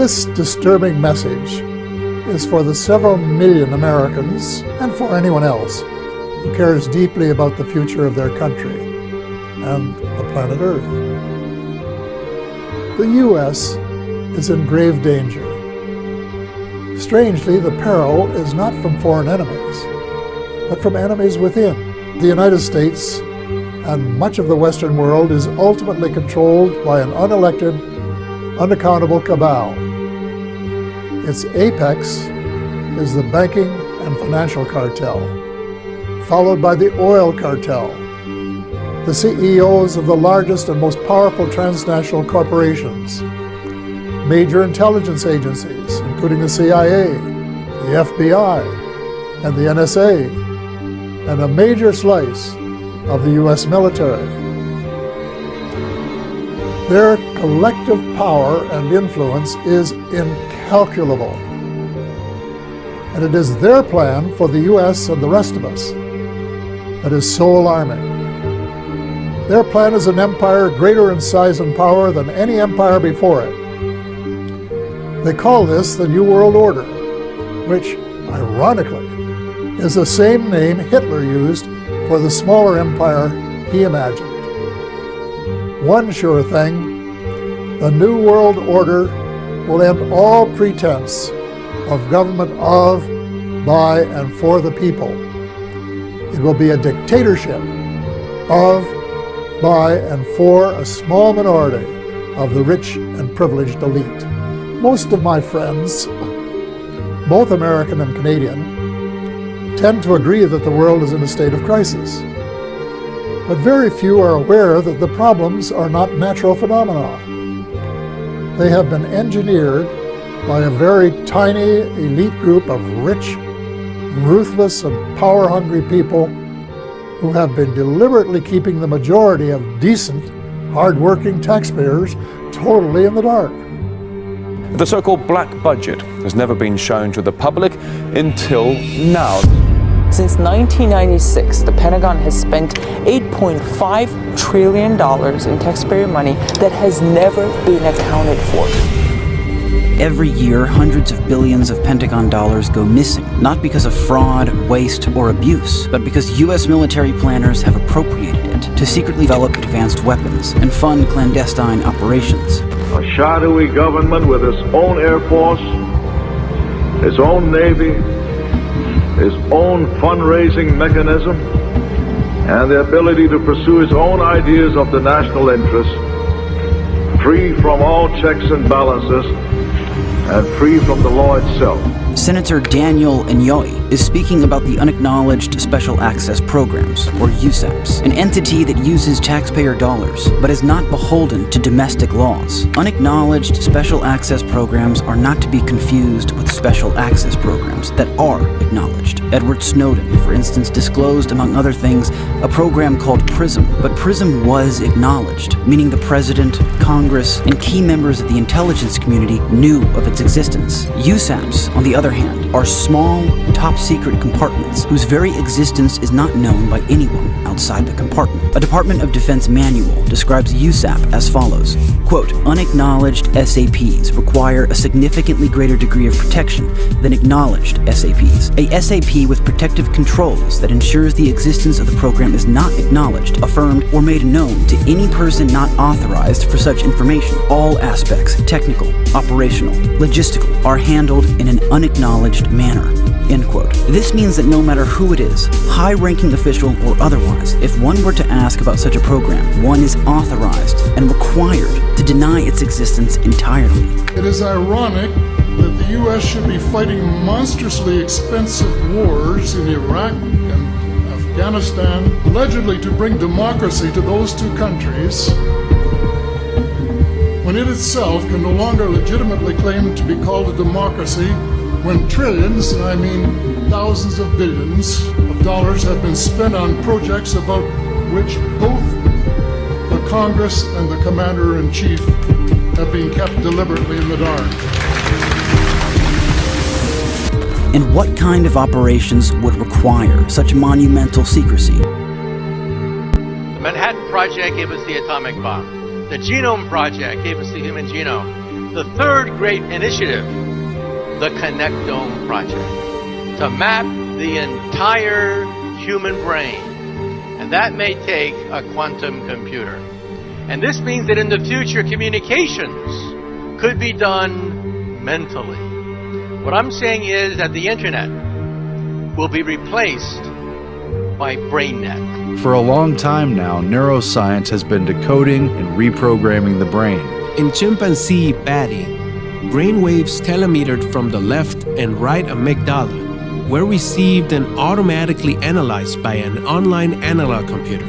This disturbing message is for the several million Americans and for anyone else who cares deeply about the future of their country and the planet Earth. The U.S. is in grave danger. Strangely, the peril is not from foreign enemies, but from enemies within. The United States and much of the Western world is ultimately controlled by an unelected, unaccountable cabal. Its apex is the banking and financial cartel, followed by the oil cartel, the CEOs of the largest and most powerful transnational corporations, major intelligence agencies, including the CIA, the FBI, and the NSA, and a major slice of the U.S. military. Their collective power and influence is incalculable. And it is their plan for the U.S. and the rest of us that is so alarming. Their plan is an empire greater in size and power than any empire before it. They call this the New World Order, which, ironically, is the same name Hitler used for the smaller empire he imagined. One sure thing, the New World Order will end all pretense of government of, by, and for the people. It will be a dictatorship of, by, and for a small minority of the rich and privileged elite. Most of my friends, both American and Canadian, tend to agree that the world is in a state of crisis. But very few are aware that the problems are not natural phenomena. They have been engineered by a very tiny elite group of rich, ruthless, and power-hungry people who have been deliberately keeping the majority of decent, hard-working taxpayers totally in the dark. The so-called black budget has never been shown to the public until now. Since 1996, the Pentagon has spent $8.5 trillion in taxpayer money that has never been accounted for. Every year, hundreds of billions of Pentagon dollars go missing, not because of fraud, waste, or abuse, but because U.S. military planners have appropriated it to secretly develop advanced weapons and fund clandestine operations. A shadowy government with its own Air Force, its own Navy, its own fundraising mechanism, and the ability to pursue its own ideas of the national interest, free from all checks and balances, and free from the law itself. Senator Daniel Inouye is speaking about the Unacknowledged Special Access Programs, or USAPs, an entity that uses taxpayer dollars, but is not beholden to domestic laws. Unacknowledged Special Access Programs are not to be confused with special access programs that are acknowledged. Edward Snowden, for instance, disclosed, among other things, a program called PRISM, but PRISM was acknowledged, meaning the President, Congress, and key members of the intelligence community knew of its existence. USAPs, on the other hand, are small, top-secret compartments whose very existence is not known by anyone outside the compartment. A Department of Defense manual describes USAP as follows, quote, unacknowledged SAPs require a significantly greater degree of protection than acknowledged SAPs. A SAP with protective controls that ensures the existence of the program is not acknowledged, affirmed, or made known to any person not authorized for such information. All aspects, technical, operational, logistical, are handled in an unacknowledged manner. End quote. This means that no matter who it is, high-ranking official or otherwise, if one were to ask about such a program, one is authorized and required to deny its existence entirely. It is ironic that the U.S. should be fighting monstrously expensive wars in Iraq and Afghanistan, allegedly to bring democracy to those two countries, when it itself can no longer legitimately claim to be called a democracy, when trillions, and I mean thousands of billions of dollars have been spent on projects about which both the Congress and the Commander-in-Chief have been kept deliberately in the dark. And what kind of operations would require such monumental secrecy? The Manhattan Project gave us the atomic bomb. The Genome Project gave us the human genome. the third great initiative, the Connectome Project, to map the entire human brain. And that may take a quantum computer. And this means that in the future, communications could be done mentally. What I'm saying is that the internet will be replaced by BrainNet. For a long time now, neuroscience has been decoding and reprogramming the brain. In chimpanzee Batty, brainwaves telemetered from the left and right amygdala were received and automatically analyzed by an online analog computer.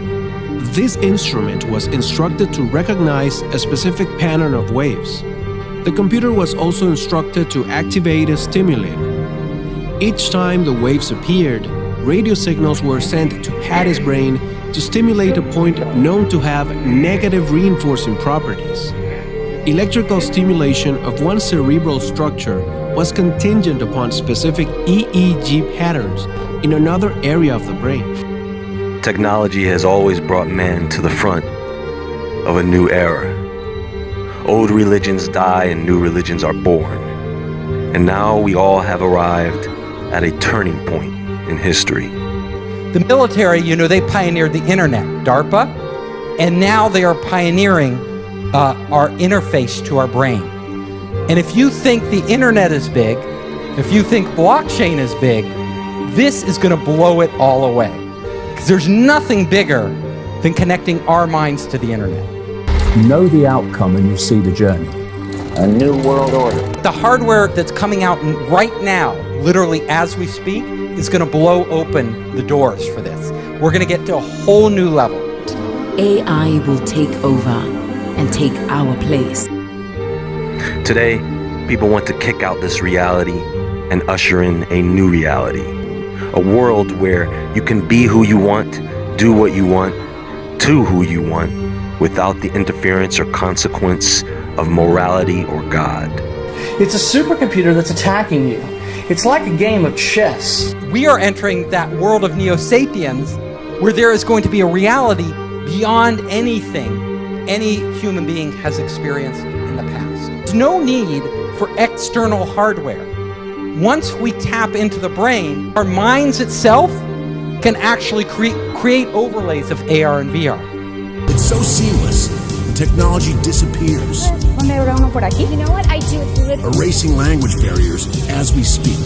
This instrument was instructed to recognize a specific pattern of waves. The computer was also instructed to activate a stimulator. Each time the waves appeared, radio signals were sent to Patty's brain to stimulate a point known to have negative reinforcing properties. Electrical stimulation of one cerebral structure was contingent upon specific EEG patterns in another area of the brain. Technology has always brought man to the front of a new era. Old religions die and new religions are born. And now we all have arrived at a turning point in history. The military, they pioneered the internet, DARPA, and now they are pioneering our interface to our brain. And if you think the internet is big, if you think blockchain is big, this is going to blow it all away. Because there's nothing bigger than connecting our minds to the internet. Know the outcome and you see the journey. A new world order. The hardware that's coming out right now, literally as we speak, is going to blow open the doors for this. We're going to get to a whole new level. AI will take over and take our place. Today, people want to kick out this reality and usher in a new reality. A world where you can be who you want, do what you want, to who you want, without the interference or consequence of morality or God. It's a supercomputer that's attacking you. It's like a game of chess. We are entering that world of Neo-Sapiens where there is going to be a reality beyond anything any human being has experienced in the past. There's no need for external hardware. Once we tap into the brain, our minds itself can actually create overlays of AR and VR. It's so seamless, the technology disappears. You know what? I do. Erasing language barriers as we speak.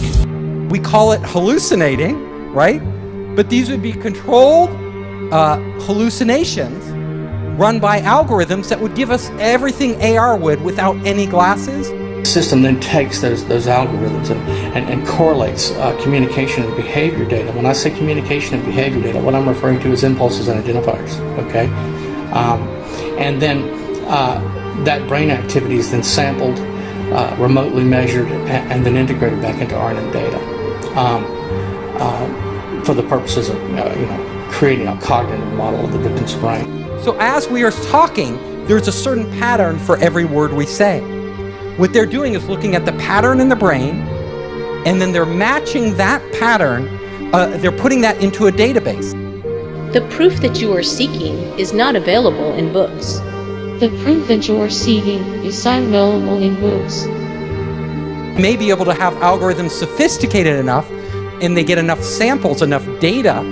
We call it hallucinating, right? But these would be controlled hallucinations run by algorithms that would give us everything AR would without any glasses. The system then takes those algorithms and correlates communication and behavior data. When I say communication and behavior data, what I'm referring to is impulses and identifiers, okay? And then that brain activity is then sampled, remotely measured, and then integrated back into RNN data for the purposes of creating a cognitive model of the victim's brain. So as we are talking, there's a certain pattern for every word we say. What they're doing is looking at the pattern in the brain, and then they're matching that pattern, they're putting that into a database. The proof that you are seeking is not available in books. The proof that you are seeking is not available in books. You may be able to have algorithms sophisticated enough, and they get enough samples, enough data,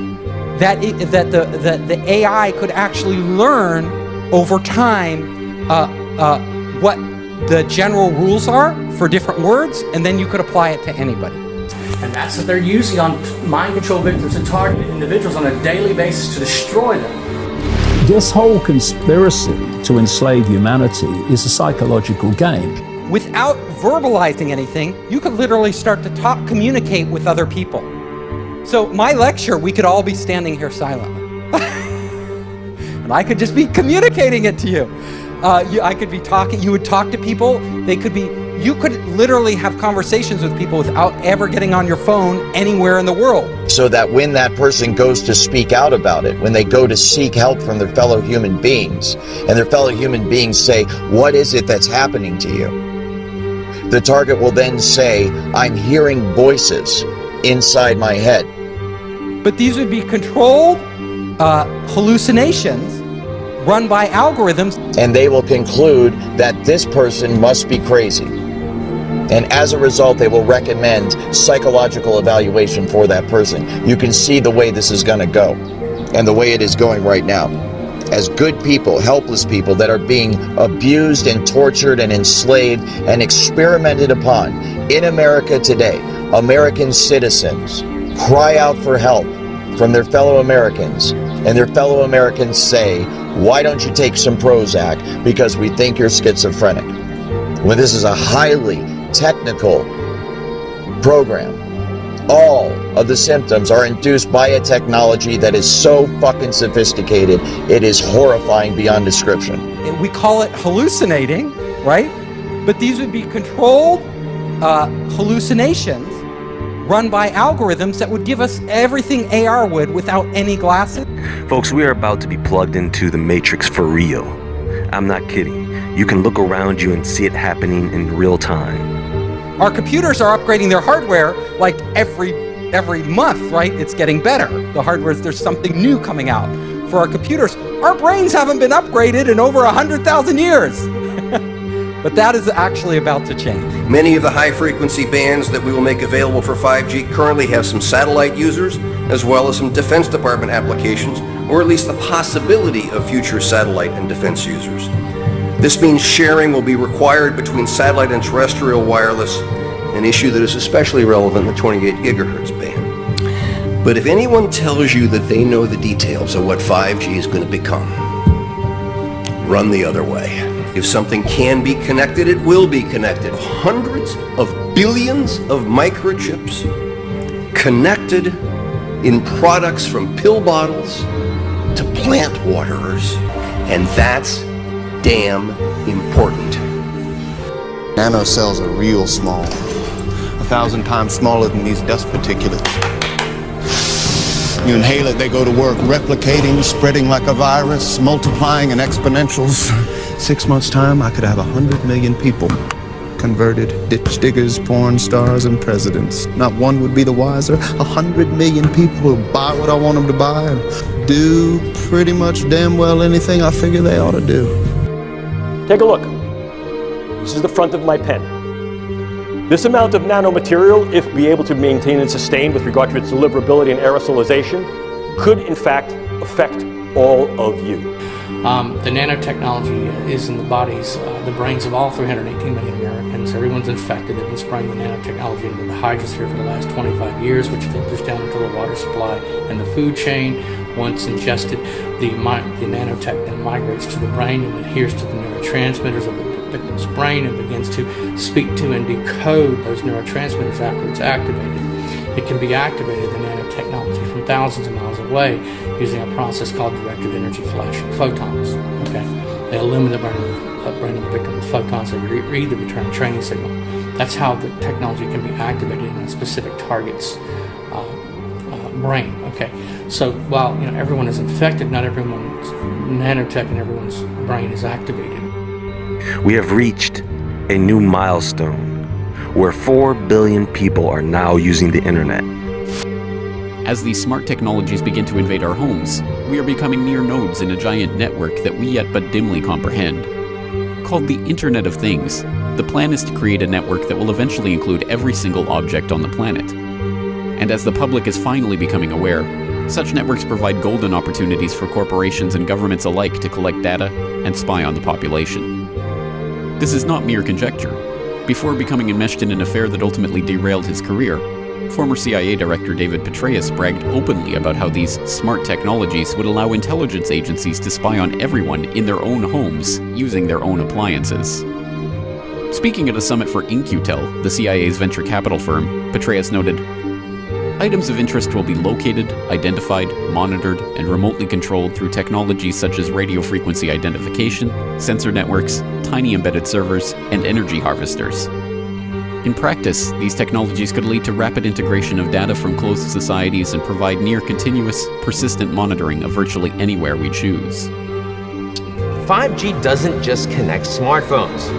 that the AI could actually learn over time what the general rules are for different words, and then you could apply it to anybody. And that's what they're using on mind control victims and targeted individuals on a daily basis to destroy them. This whole conspiracy to enslave humanity is a psychological game. Without verbalizing anything, you could literally start to communicate with other people. So my lecture, we could all be standing here silently. And I could just be communicating it to you. I could be talking, you would talk to people, you could literally have conversations with people without ever getting on your phone anywhere in the world. So that when that person goes to speak out about it, when they go to seek help from their fellow human beings, and their fellow human beings say, what is it that's happening to you? The target will then say, I'm hearing voices inside my head. But these would be controlled hallucinations run by algorithms. And they will conclude that this person must be crazy. And as a result, they will recommend psychological evaluation for that person. You can see the way this is going to go, and the way it is going right now. As good people, helpless people that are being abused and tortured and enslaved and experimented upon in America today, American citizens cry out for help from their fellow Americans, and their fellow Americans say, why don't you take some Prozac because we think you're schizophrenic? When this is a highly technical program. All of the symptoms are induced by a technology that is so fucking sophisticated, it is horrifying beyond description. We call it hallucinating, right? But these would be controlled hallucinations run by algorithms that would give us everything AR would without any glasses. Folks, we are about to be plugged into the Matrix for real. I'm not kidding. You can look around you and see it happening in real time. Our computers are upgrading their hardware like every month, right? It's getting better. The hardware, there's something new coming out for our computers. Our brains haven't been upgraded in over 100,000 years. But that is actually about to change. Many of the high-frequency bands that we will make available for 5G currently have some satellite users, as well as some Defense Department applications, or at least the possibility of future satellite and defense users. This means sharing will be required between satellite and terrestrial wireless, an issue that is especially relevant in the 28 gigahertz band. But if anyone tells you that they know the details of what 5G is going to become, run the other way. If something can be connected, it will be connected. Hundreds of billions of microchips connected in products from pill bottles to plant waterers. And that's damn important. Nanocells are real small, 1,000 times smaller than these dust particulates. You inhale it, they go to work, replicating, spreading like a virus, multiplying in exponentials. 6 months' time, I could have 100 million people converted, ditch diggers, porn stars, and presidents. Not one would be the wiser. 100 million people will buy what I want them to buy and do pretty much damn well anything I figure they ought to do. Take a look. This is the front of my pen. This amount of nanomaterial, if be able to maintain and sustain with regard to its deliverability and aerosolization, could in fact affect all of you. The nanotechnology is in the bodies, the brains of all 318 million Americans. Everyone's infected. They've been spraying the nanotechnology into the hydrosphere for the last 25 years, which filters down into the water supply and the food chain. Once ingested, the nanotech then migrates to the brain and adheres to the neurotransmitters of the victim's brain and begins to speak to and decode those neurotransmitters after it's activated. It can be activated, the nanotechnology, from thousands of miles away using a process called directed energy flashing photons. Okay, they illumine the brain of the victim with photons that read the return training signal. That's how the technology can be activated in a specific target's brain. Okay, so while everyone is infected, not everyone's nanotech and everyone's brain is activated. We have reached a new milestone where 4 billion people are now using the internet. As these smart technologies begin to invade our homes, we are becoming mere nodes in a giant network that we yet but dimly comprehend. Called the Internet of Things, the plan is to create a network that will eventually include every single object on the planet. And as the public is finally becoming aware, such networks provide golden opportunities for corporations and governments alike to collect data and spy on the population. This is not mere conjecture. Before becoming enmeshed in an affair that ultimately derailed his career, former CIA Director David Petraeus bragged openly about how these smart technologies would allow intelligence agencies to spy on everyone in their own homes using their own appliances. Speaking at a summit for In-Q-Tel, the CIA's venture capital firm, Petraeus noted, "Items of interest will be located, identified, monitored, and remotely controlled through technologies such as radio frequency identification, sensor networks, tiny embedded servers, and energy harvesters." In practice, these technologies could lead to rapid integration of data from closed societies and provide near-continuous, persistent monitoring of virtually anywhere we choose. 5G doesn't just connect smartphones.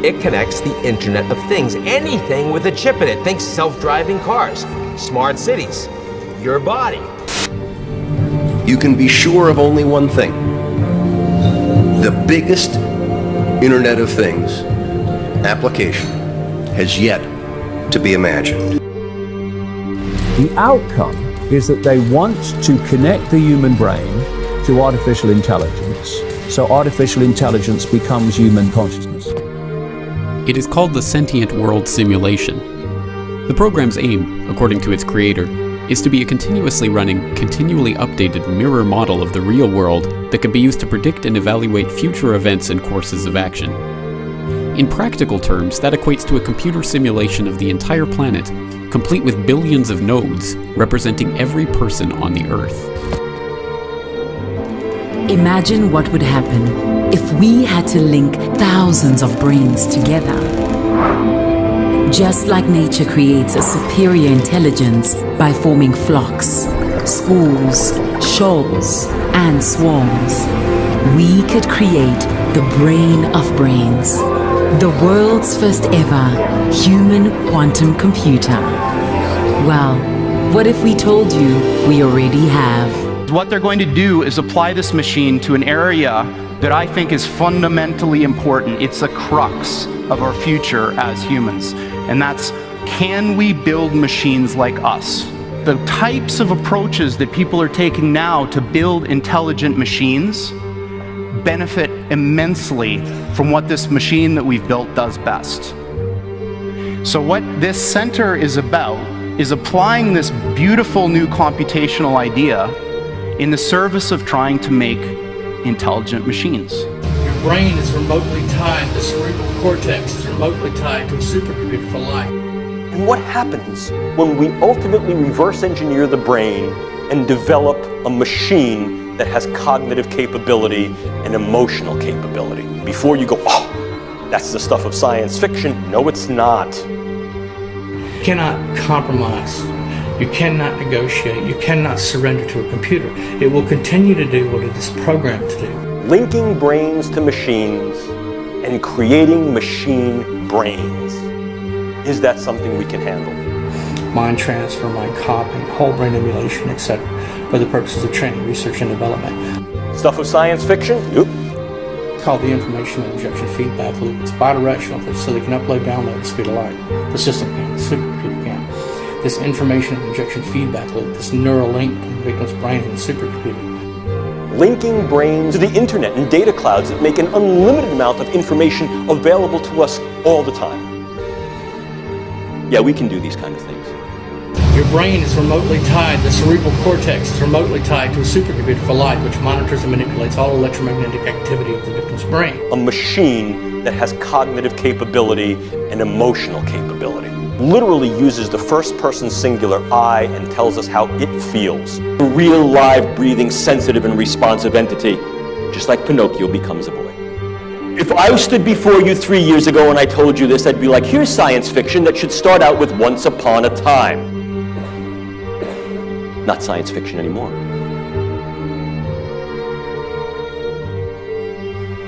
It connects the Internet of Things, anything with a chip in it. Think self-driving cars, smart cities, your body. You can be sure of only one thing. the biggest Internet of Things application has yet to be imagined. The outcome is that they want to connect the human brain to artificial intelligence, so artificial intelligence becomes human consciousness. It is called the Sentient World Simulation. The program's aim, according to its creator, is to be a continuously running, continually updated mirror model of the real world that can be used to predict and evaluate future events and courses of action. In practical terms, that equates to a computer simulation of the entire planet, complete with billions of nodes representing every person on the Earth. Imagine what would happen if we had to link thousands of brains together. Just like nature creates a superior intelligence by forming flocks, schools, shoals, and swarms, we could create the brain of brains, the world's first ever human quantum computer. Well, what if we told you we already have? What they're going to do is apply this machine to an area that I think is fundamentally important. It's a crux of our future as humans, and that's, can we build machines like us? The types of approaches that people are taking now to build intelligent machines benefit immensely from what this machine that we've built does best. So what this center is about is applying this beautiful new computational idea in the service of trying to make intelligent machines. Your brain is remotely tied, the cerebral cortex is remotely tied to a supercomputer for life. And what happens when we ultimately reverse engineer the brain and develop a machine that has cognitive capability and emotional capability? Before you go, oh, that's the stuff of science fiction. No, it's not. You cannot compromise. You cannot negotiate. You cannot surrender to a computer. It will continue to do what it is programmed to do. Linking brains to machines and creating machine brains. Is that something we can handle? Mind transfer, mind copying, whole brain emulation, etc., for the purposes of training, research, and development. Stuff of science fiction? Nope. It's called the information injection feedback loop. It's bidirectional, so they can upload, download at the speed of light. The system can, the supercomputer can. This information injection feedback loop, this neural link between the victim's brain and the supercomputer. Linking brains to the internet and data clouds that make an unlimited amount of information available to us all the time. Yeah, we can do these kind of things. Your brain is remotely tied, the cerebral cortex is remotely tied to a supercomputer for life, which monitors and manipulates all electromagnetic activity of the victim's brain. A machine that has cognitive capability and emotional capability. Literally uses the first person singular I and tells us how it feels. A real, live, breathing, sensitive, and responsive entity, just like Pinocchio becomes a boy. If I stood before you 3 years ago and I told you this, I'd be like, here's science fiction that should start out with once upon a time. Not science fiction anymore.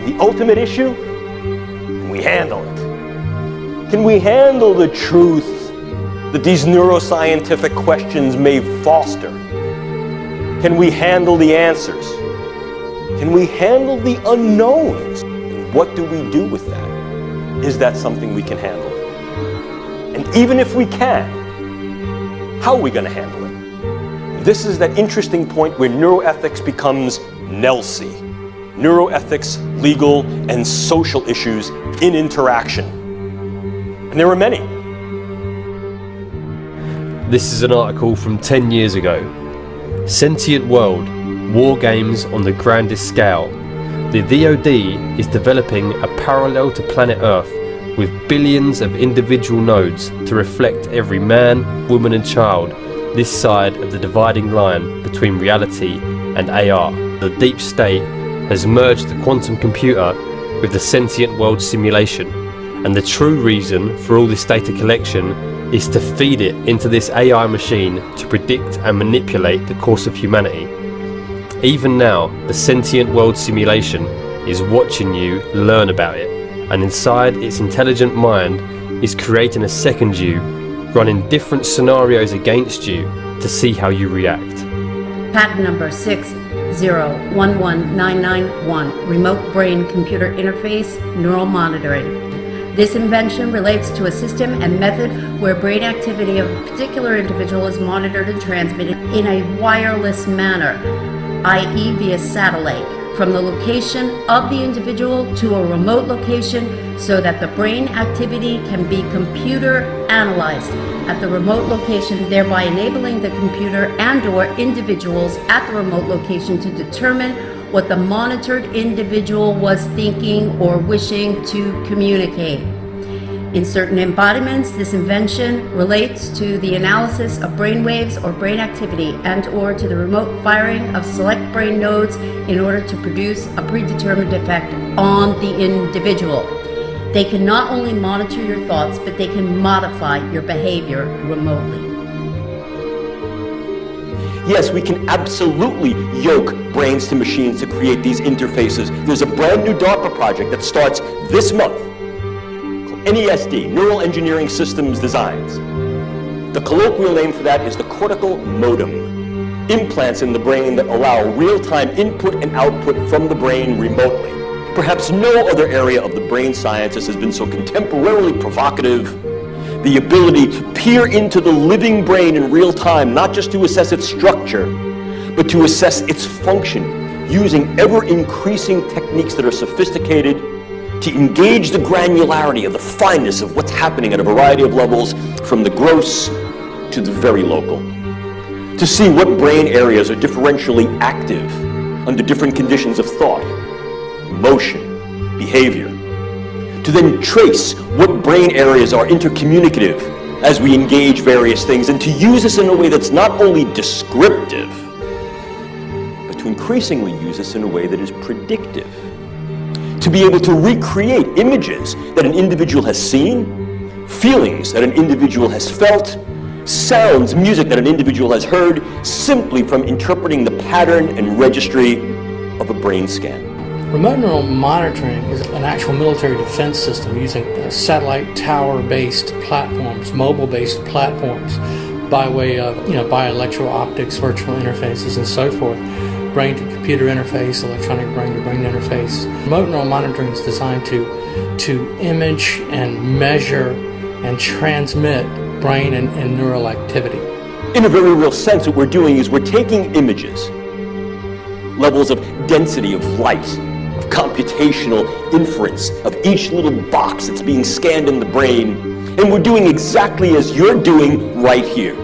The ultimate issue, can we handle it? Can we handle the truth that these neuroscientific questions may foster? Can we handle the answers? Can we handle the unknowns? What do we do with that? Is that something we can handle? And even if we can, how are we going to handle it? This is that interesting point where neuroethics becomes NELSI. Neuroethics, legal, and social issues in interaction. And there are many. This is an article from 10 years ago. Sentient World, War Games on the Grandest Scale. The DoD is developing a parallel to planet Earth with billions of individual nodes to reflect every man, woman and child this side of the dividing line between reality and AR. The deep state has merged the quantum computer with the sentient world simulation, and the true reason for all this data collection is to feed it into this AI machine to predict and manipulate the course of humanity. Even now, the sentient world simulation is watching you learn about it, and inside its intelligent mind is creating a second you, running different scenarios against you to see how you react. Patent number 6 6011991, remote brain computer interface, neural monitoring. This invention relates to a system and method where brain activity of a particular individual is monitored and transmitted in a wireless manner, i.e. via satellite, from the location of the individual to a remote location so that the brain activity can be computer analyzed at the remote location, thereby enabling the computer and/or individuals at the remote location to determine what the monitored individual was thinking or wishing to communicate. In certain embodiments, this invention relates to the analysis of brain waves or brain activity and/or to the remote firing of select brain nodes in order to produce a predetermined effect on the individual. They can not only monitor your thoughts, but they can modify your behavior remotely. Yes, we can absolutely yoke brains to machines to create these interfaces. There's a brand new DARPA project that starts this month called NESD, Neural Engineering Systems Designs. The colloquial name for that is the cortical modem. Implants in the brain that allow real-time input and output from the brain remotely. Perhaps no other area of the brain sciences has been so contemporarily provocative. The ability to peer into the living brain in real time, not just to assess its structure, but to assess its function, using ever-increasing techniques that are sophisticated to engage the granularity of the fineness of what's happening at a variety of levels, from the gross to the very local. To see what brain areas are differentially active under different conditions of thought, emotion, behavior. To then trace what brain areas are intercommunicative as we engage various things, and to use this in a way that's not only descriptive, but to increasingly use this in a way that is predictive. To be able to recreate images that an individual has seen, feelings that an individual has felt, sounds, music that an individual has heard, simply from interpreting the pattern and registry of a brain scan. Remote neural monitoring is an actual military defense system using satellite tower-based platforms, mobile-based platforms, by way of bioelectro-optics, virtual interfaces, and so forth. Brain-to-computer interface, electronic brain-to-brain interface. Remote neural monitoring is designed to image and measure and transmit brain and neural activity. In a very real sense, what we're doing is we're taking images, levels of density of light, of computational inference of each little box that's being scanned in the brain, and we're doing exactly as you're doing right here.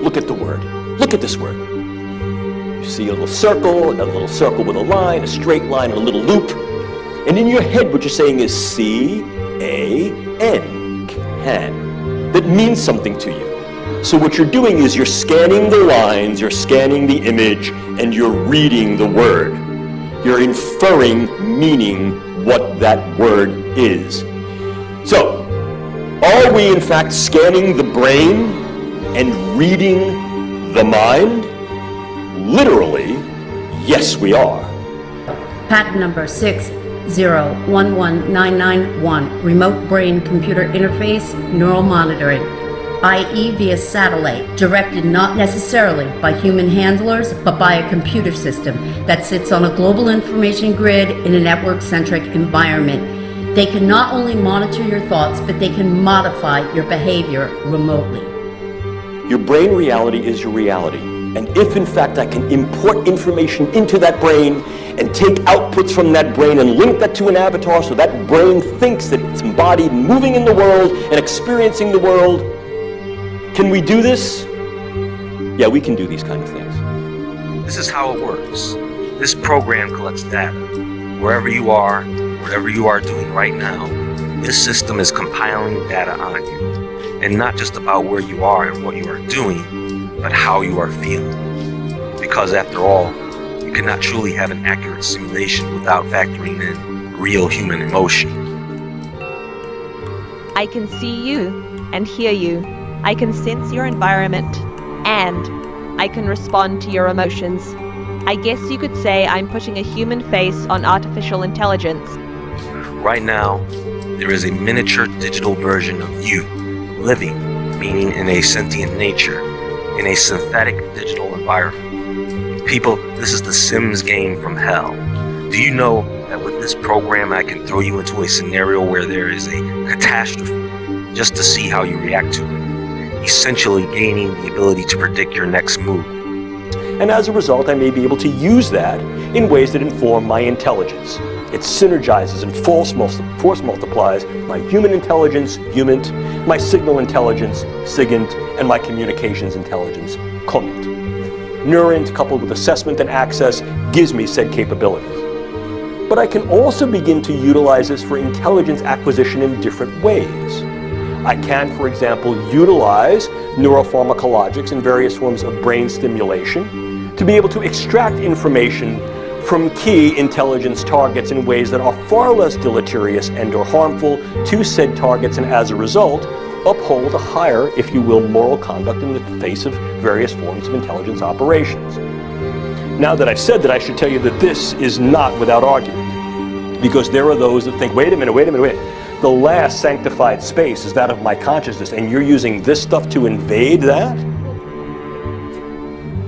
Look at the word. Look at this word. You see a little circle, another little circle with a line, a straight line, and a little loop. And in your head, what you're saying is C-A-N, can. That means something to you. So what you're doing is you're scanning the lines, you're scanning the image, and you're reading the word. You're inferring meaning, what that word is. So, are we in fact scanning the brain and reading the mind? Literally, yes we are. Patent number 6011991, remote brain computer interface, neural monitoring, i.e. via satellite, directed not necessarily by human handlers, but by a computer system that sits on a global information grid in a network-centric environment. They can not only monitor your thoughts, but they can modify your behavior remotely. Your brain reality is your reality. And if in fact I can import information into that brain and take outputs from that brain and link that to an avatar so that brain thinks that it's embodied, moving in the world and experiencing the world, can we do this? Yeah, we can do these kind of things. This is how it works. This program collects data. Wherever you are, whatever you are doing right now, this system is compiling data on you. And not just about where you are and what you are doing, but how you are feeling. Because after all, you cannot truly have an accurate simulation without factoring in real human emotion. I can see you and hear you. I can sense your environment, and I can respond to your emotions. I guess you could say I'm putting a human face on artificial intelligence. Right now, there is a miniature digital version of you, living, meaning in a sentient nature, in a synthetic digital environment. People, this is the Sims game from hell. Do you know that with this program I can throw you into a scenario where there is a catastrophe just to see how you react to it, essentially gaining the ability to predict your next move. And as a result, I may be able to use that in ways that inform my intelligence. It synergizes and force multiplies my human intelligence, humant, my signal intelligence, sigint, and my communications intelligence, commit. Neurint, coupled with assessment and access, gives me said capabilities. But I can also begin to utilize this for intelligence acquisition in different ways. I can, for example, utilize neuropharmacologics and various forms of brain stimulation to be able to extract information from key intelligence targets in ways that are far less deleterious and or harmful to said targets, and as a result, uphold a higher, if you will, moral conduct in the face of various forms of intelligence operations. Now that I've said that, I should tell you that this is not without argument, because there are those that think, wait a minute. The last sanctified space is that of my consciousness, and you're using this stuff to invade that?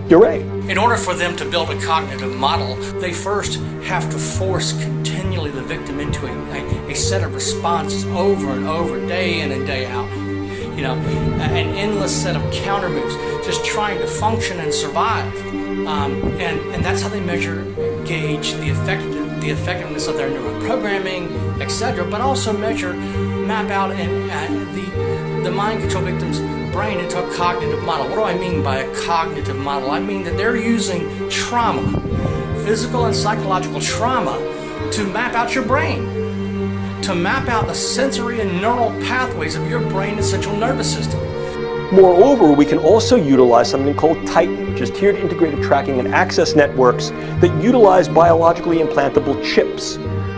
You're right. In order for them to build a cognitive model, they first have to force continually the victim into a set of responses over and over, day in and day out. You know, an endless set of counter moves, just trying to function and survive. And that's how they gauge the effectiveness of their neuroprogramming, etc. But also map out the mind control victim's brain into a cognitive model. What do I mean by a cognitive model? I mean that they're using trauma, physical and psychological trauma, to map out your brain, to map out the sensory and neural pathways of your brain and central nervous system. Moreover, we can also utilize something called Titan, which is tiered integrated tracking and access networks that utilize biologically implantable chips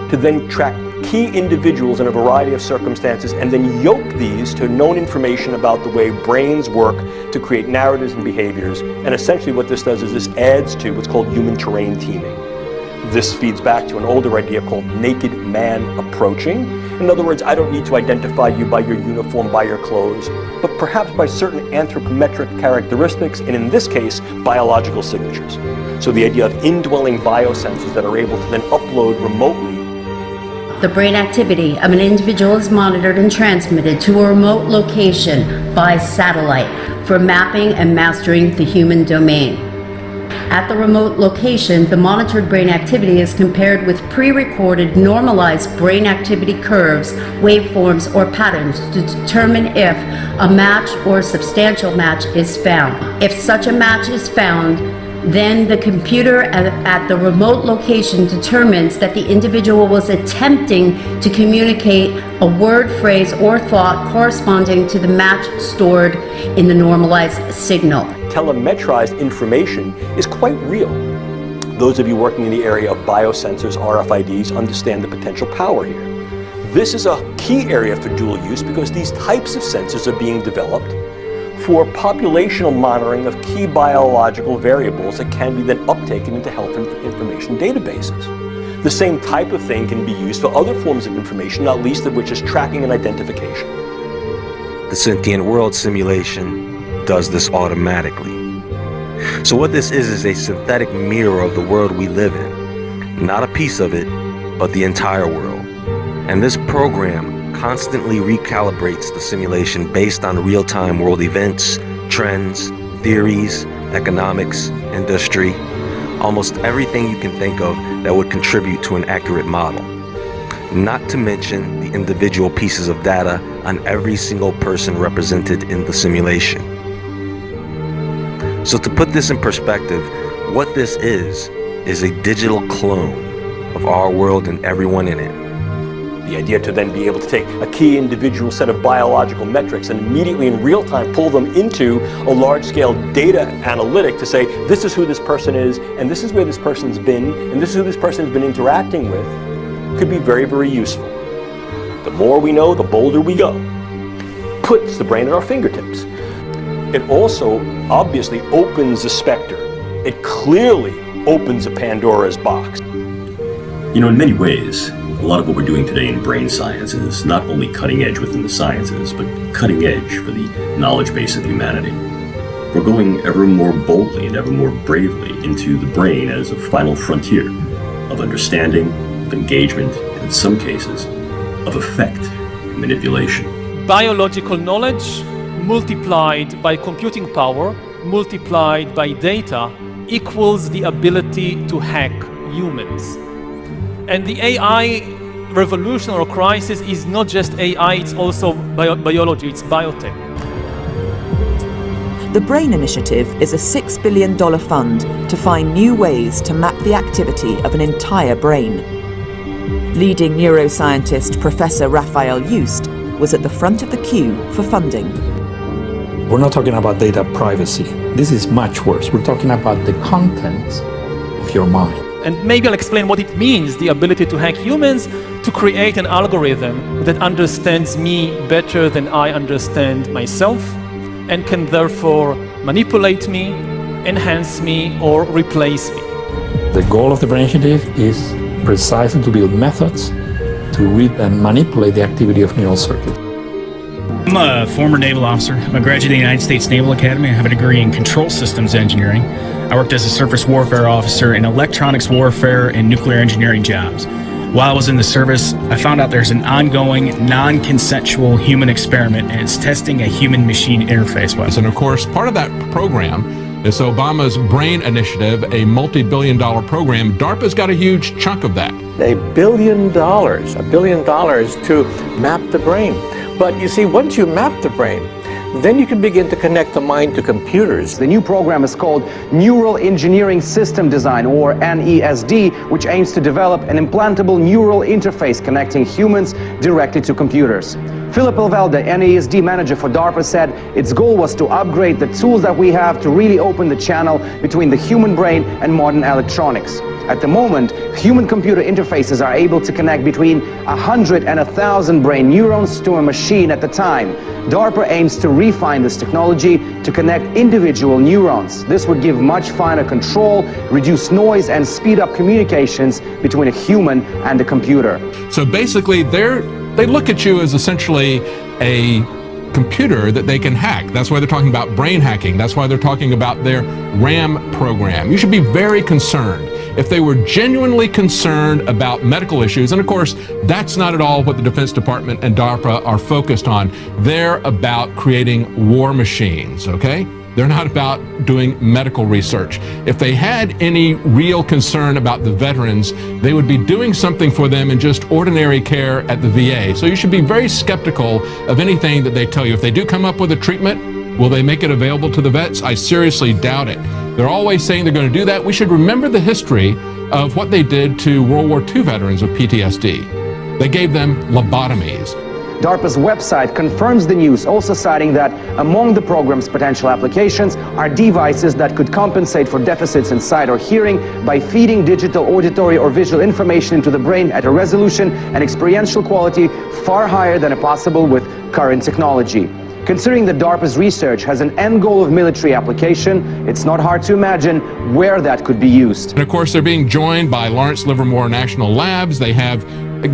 to then track key individuals in a variety of circumstances and then yoke these to known information about the way brains work to create narratives and behaviors. And essentially what this does is this adds to what's called human terrain teaming. This feeds back to an older idea called naked man approaching. In other words, I don't need to identify you by your uniform, by your clothes, but perhaps by certain anthropometric characteristics, and in this case, biological signatures. So the idea of indwelling biosensors that are able to then upload remotely. The brain activity of an individual is monitored and transmitted to a remote location by satellite for mapping and mastering the human domain. At the remote location, the monitored brain activity is compared with pre-recorded normalized brain activity curves, waveforms, or patterns to determine if a match or substantial match is found. If such a match is found, then the computer at the remote location determines that the individual was attempting to communicate a word, phrase, or thought corresponding to the match stored in the normalized signal. Telemetrized information is quite real. Those of you working in the area of biosensors, RFIDs, understand the potential power here. This is a key area for dual use because these types of sensors are being developed for populational monitoring of key biological variables that can be then uptaken into health information databases. The same type of thing can be used for other forms of information, not least of which is tracking and identification. The sentient world simulation does this automatically. So what this is a synthetic mirror of the world we live in. Not a piece of it, but the entire world. And this program constantly recalibrates the simulation based on real-time world events, trends, theories, economics, industry, almost everything you can think of that would contribute to an accurate model. Not to mention the individual pieces of data on every single person represented in the simulation. So to put this in perspective, what this is a digital clone of our world and everyone in it. The idea to then be able to take a key individual set of biological metrics and immediately in real time pull them into a large-scale data analytic to say, this is who this person is, and this is where this person's been, and this is who this person has been interacting with, could be very, very useful. The more we know, the bolder we go. Puts the brain at our fingertips. It also obviously opens the specter. It clearly opens a Pandora's box. You know, in many ways, a lot of what we're doing today in brain science is not only cutting edge within the sciences, but cutting edge for the knowledge base of humanity. We're going ever more boldly and ever more bravely into the brain as a final frontier of understanding, of engagement, and in some cases, of effect and manipulation. Biological knowledge multiplied by computing power, multiplied by data, equals the ability to hack humans. And the AI revolution or crisis is not just AI, it's also biology, it's biotech. The BRAIN Initiative is a $6 billion fund to find new ways to map the activity of an entire brain. Leading neuroscientist Professor Raphael Just was at the front of the queue for funding. We're not talking about data privacy. This is much worse. We're talking about the content of your mind. And maybe I'll explain what it means, the ability to hack humans, to create an algorithm that understands me better than I understand myself, and can therefore manipulate me, enhance me, or replace me. The goal of the BRAIN Initiative is precisely to build methods to read and manipulate the activity of neural circuits. I'm a former naval officer. I'm a graduate of the United States Naval Academy. I have a degree in control systems engineering. I worked as a surface warfare officer in electronics warfare and nuclear engineering jobs. While I was in the service, I found out there's an ongoing, non-consensual human experiment, and it's testing a human-machine interface weapon. And of course, part of that program is Obama's BRAIN Initiative, a multi-billion-dollar program. DARPA's got a huge chunk of that. $1 billion to map the brain. But you see, once you map the brain, then you can begin to connect the mind to computers. The new program is called Neural Engineering System Design, or NESD, which aims to develop an implantable neural interface connecting humans directly to computers. Philip Elvelda, NESD manager for DARPA, said its goal was to upgrade the tools that we have to really open the channel between the human brain and modern electronics. At the moment, human-computer interfaces are able to connect between 100 and 1,000 brain neurons to a machine at a time. DARPA aims to refine this technology to connect individual neurons. This would give much finer control, reduce noise, and speed up communications between a human and a computer. So basically, they look at you as essentially a computer that they can hack. That's why they're talking about brain hacking. That's why they're talking about their RAM program. You should be very concerned. If they were genuinely concerned about medical issues, and of course, that's not at all what the Defense Department and DARPA are focused on. They're about creating war machines, okay? They're not about doing medical research. If they had any real concern about the veterans, they would be doing something for them in just ordinary care at the VA. So you should be very skeptical of anything that they tell you. If they do come up with a treatment, will they make it available to the vets? I seriously doubt it. They're always saying they're going to do that. We should remember the history of what they did to World War II veterans with PTSD. They gave them lobotomies. DARPA's website confirms the news, also citing that among the program's potential applications are devices that could compensate for deficits in sight or hearing by feeding digital, auditory, or visual information into the brain at a resolution and experiential quality far higher than possible with current technology. Considering that DARPA's research has an end goal of military application, it's not hard to imagine where that could be used. And of course, they're being joined by Lawrence Livermore National Labs. They have,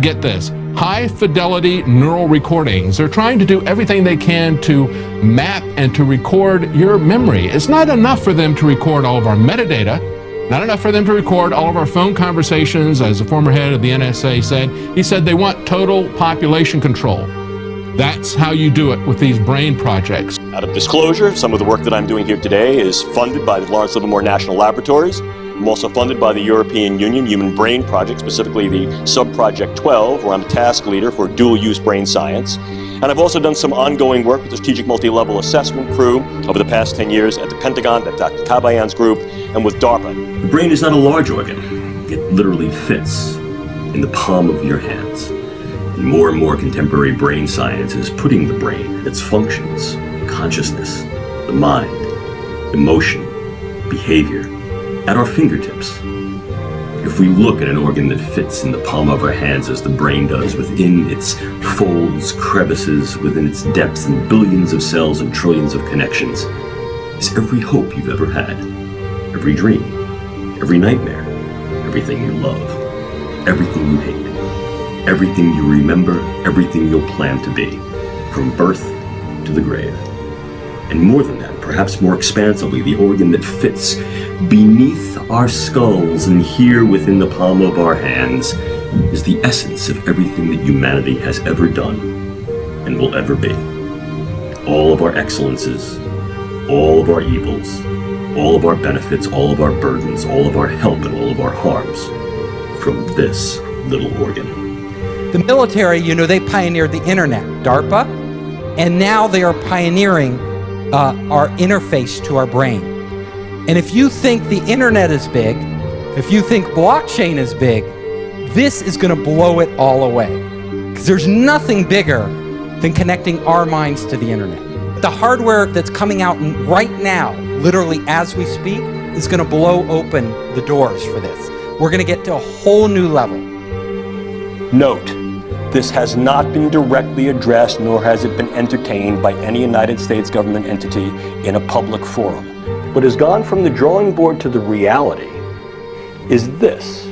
get this, high-fidelity neural recordings. They're trying to do everything they can to map and to record your memory. It's not enough for them to record all of our metadata, not enough for them to record all of our phone conversations. As the former head of the NSA said, he said they want total population control. That's how you do it with these brain projects. Out of disclosure, some of the work that I'm doing here today is funded by the Lawrence Livermore National Laboratories. I'm also funded by the European Union Human Brain Project, specifically the Sub-Project 12, where I'm a task leader for dual-use brain science. And I've also done some ongoing work with the Strategic Multi-Level Assessment Crew over the past 10 years at the Pentagon, at Dr. Kabayan's group, and with DARPA. The brain is not a large organ. It literally fits in the palm of your hands. And more contemporary brain science is putting the brain, its functions, consciousness, the mind, emotion, behavior, at our fingertips. If we look at an organ that fits in the palm of our hands as the brain does, within its folds, crevices, within its depths, and billions of cells and trillions of connections, is every hope you've ever had, every dream, every nightmare, everything you love, everything you hate, everything you remember, everything you'll plan to be, from birth to the grave. And more than that, perhaps more expansively, the organ that fits beneath our skulls and here within the palm of our hands, is the essence of everything that humanity has ever done and will ever be. All of our excellences, all of our evils, all of our benefits, all of our burdens, all of our help and all of our harms from this little organ. The military, they pioneered the internet, DARPA, and now they are pioneering our interface to our brain. And if you think the internet is big, if you think blockchain is big, this is going to blow it all away. Because there's nothing bigger than connecting our minds to the internet. The hardware that's coming out right now, literally as we speak, is going to blow open the doors for this. We're going to get to a whole new level. Note, this has not been directly addressed, nor has it been entertained by any United States government entity in a public forum. What has gone from the drawing board to the reality is this: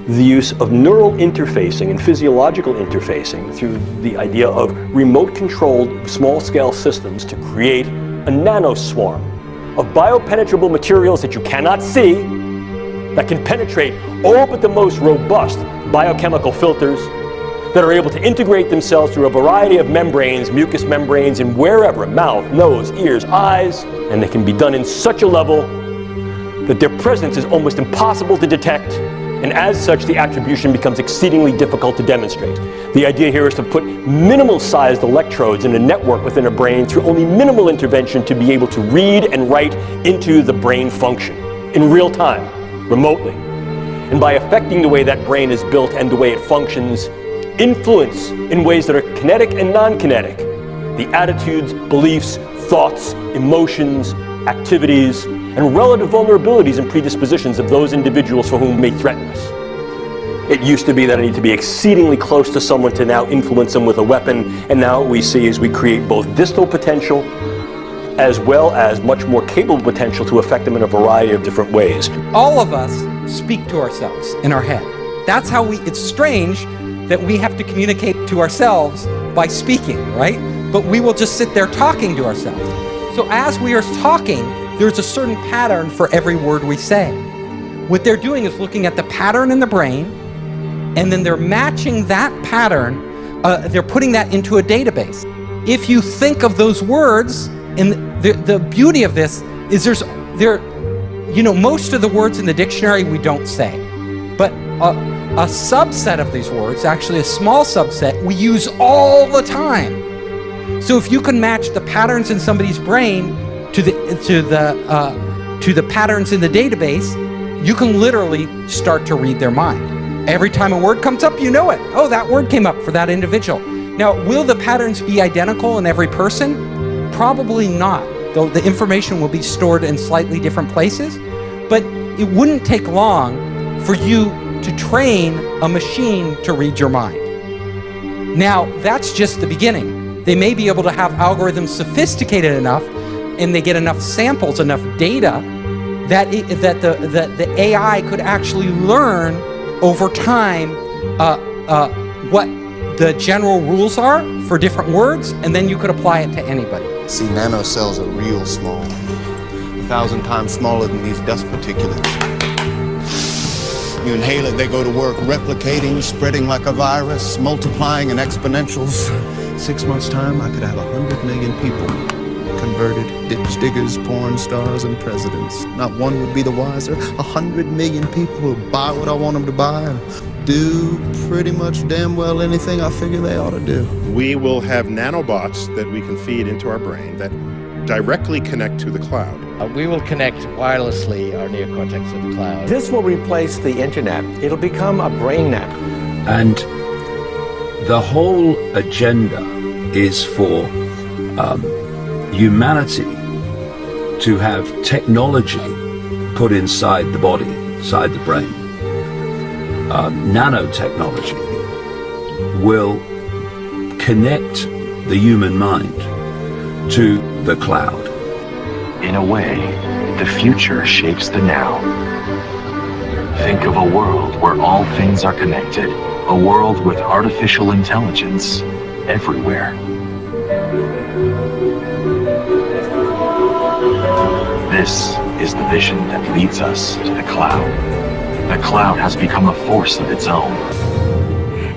the use of neural interfacing and physiological interfacing through the idea of remote-controlled small-scale systems to create a nanoswarm of biopenetrable materials that you cannot see, that can penetrate all but the most robust biochemical filters, that are able to integrate themselves through a variety of membranes, mucous membranes, and wherever, mouth, nose, ears, eyes, and they can be done in such a level that their presence is almost impossible to detect, and as such the attribution becomes exceedingly difficult to demonstrate. The idea here is to put minimal-sized electrodes in a network within a brain through only minimal intervention to be able to read and write into the brain function in real time, remotely. And by affecting the way that brain is built and the way it functions, influence in ways that are kinetic and non-kinetic the attitudes, beliefs, thoughts, emotions, activities, and relative vulnerabilities and predispositions of those individuals for whom may threaten us. It used to be that I need to be exceedingly close to someone to now influence them with a weapon, and now what we see is we create both distal potential as well as much more capable potential to affect them in a variety of different ways. All of us speak to ourselves in our head. That's how it's strange that we have to communicate to ourselves by speaking, right? But we will just sit there talking to ourselves. So as we are talking, there's a certain pattern for every word we say. What they're doing is looking at the pattern in the brain, and then they're matching that pattern, they're putting that into a database. If you think of those words, and the beauty of this is most of the words in the dictionary we don't say, but a subset of these words, actually a small subset, we use all the time. So if you can match the patterns in somebody's brain to the patterns in the database, you can literally start to read their mind. Every time a word comes up, you know it. Oh, that word came up for that individual. Now, will the patterns be identical in every person? Probably not, though the information will be stored in slightly different places. But it wouldn't take long for you to train a machine to read your mind. Now, that's just the beginning. They may be able to have algorithms sophisticated enough, and they get enough samples, enough data, that the AI could actually learn over time what the general rules are for different words, and then you could apply it to anybody. See, nanocells are real small, 1,000 times smaller than these dust particulates. You inhale it, they go to work, replicating, spreading like a virus, multiplying in exponentials. 6 months' time, I could have 100 million people converted, ditch diggers, porn stars, and presidents. Not one would be the wiser. 100 million people who buy what I want them to buy and do pretty much damn well anything I figure they ought to do. We will have nanobots that we can feed into our brain that directly connect to the cloud. We will connect wirelessly our neocortex to the cloud. This will replace the internet. It'll become a brain net. And the whole agenda is for humanity to have technology put inside the body, inside the brain. Nanotechnology will connect the human mind to the cloud. In a way, the future shapes the now. Think of a world where all things are connected, a world with artificial intelligence everywhere. This is the vision that leads us to the cloud. The cloud has become a force of its own.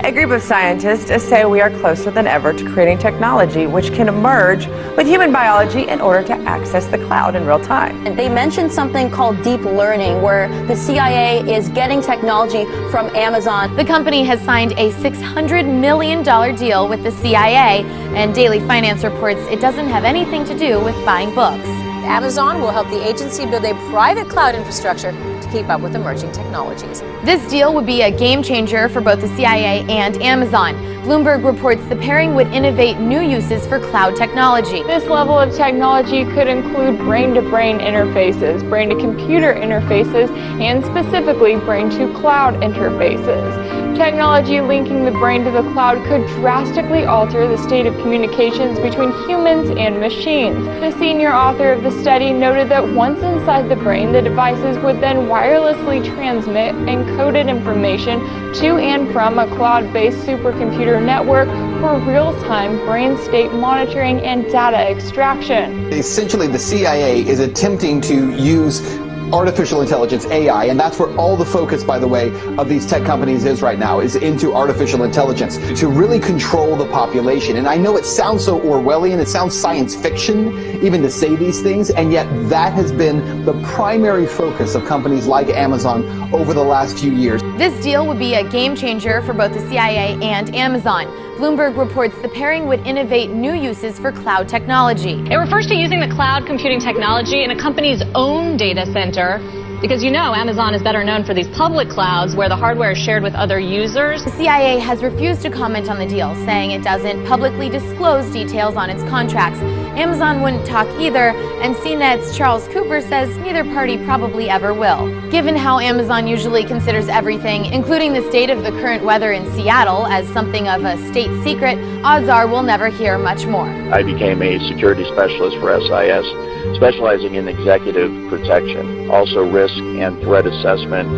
A group of scientists say we are closer than ever to creating technology which can merge with human biology in order to access the cloud in real time. They mentioned something called deep learning, where the CIA is getting technology from Amazon. The company has signed a $600 million deal with the CIA, and Daily Finance reports it doesn't have anything to do with buying books. Amazon will help the agency build a private cloud infrastructure to keep up with emerging technologies. This deal would be a game changer for both the CIA and Amazon. Bloomberg reports the pairing would innovate new uses for cloud technology. This level of technology could include brain-to-brain interfaces, brain-to-computer interfaces, and specifically brain-to-cloud interfaces. Technology linking the brain to the cloud could drastically alter the state of communications between humans and machines. The senior author of the study noted that once inside the brain, the devices would then wirelessly transmit encoded information to and from a cloud-based supercomputer network for real-time brain state monitoring and data extraction. Essentially, the CIA is attempting to use artificial intelligence, AI, and that's where all the focus, by the way, of these tech companies is right now, is into artificial intelligence to really control the population. And I know it sounds so Orwellian, it sounds science fiction even to say these things, and yet that has been the primary focus of companies like Amazon over the last few years. This deal would be a game changer for both the CIA and Amazon. Bloomberg reports the pairing would innovate new uses for cloud technology. It refers to using the cloud computing technology in a company's own data center, because you know Amazon is better known for these public clouds where the hardware is shared with other users. The CIA has refused to comment on the deal, saying it doesn't publicly disclose details on its contracts. Amazon wouldn't talk either, and CNET's Charles Cooper says neither party probably ever will. Given how Amazon usually considers everything, including the state of the current weather in Seattle, as something of a state secret, odds are we'll never hear much more. I became a security specialist for SIS, specializing in executive protection, also risk and threat assessment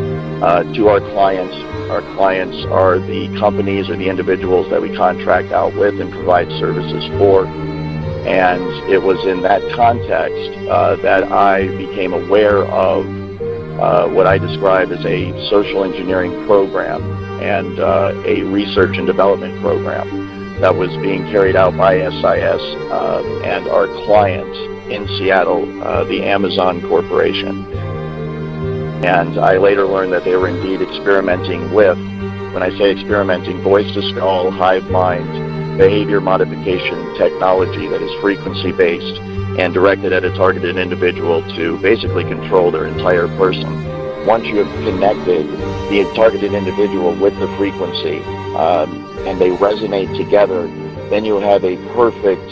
to our clients. Our clients are the companies or the individuals that we contract out with and provide services for. And it was in that context that I became aware of what I describe as a social engineering program and a research and development program that was being carried out by SIS and our client in Seattle, the Amazon Corporation. And I later learned that they were indeed experimenting with, when I say experimenting, voice-to-skull, hive mind, behavior modification technology that is frequency-based and directed at a targeted individual to basically control their entire person. Once you have connected the targeted individual with the frequency and they resonate together, then you have a perfect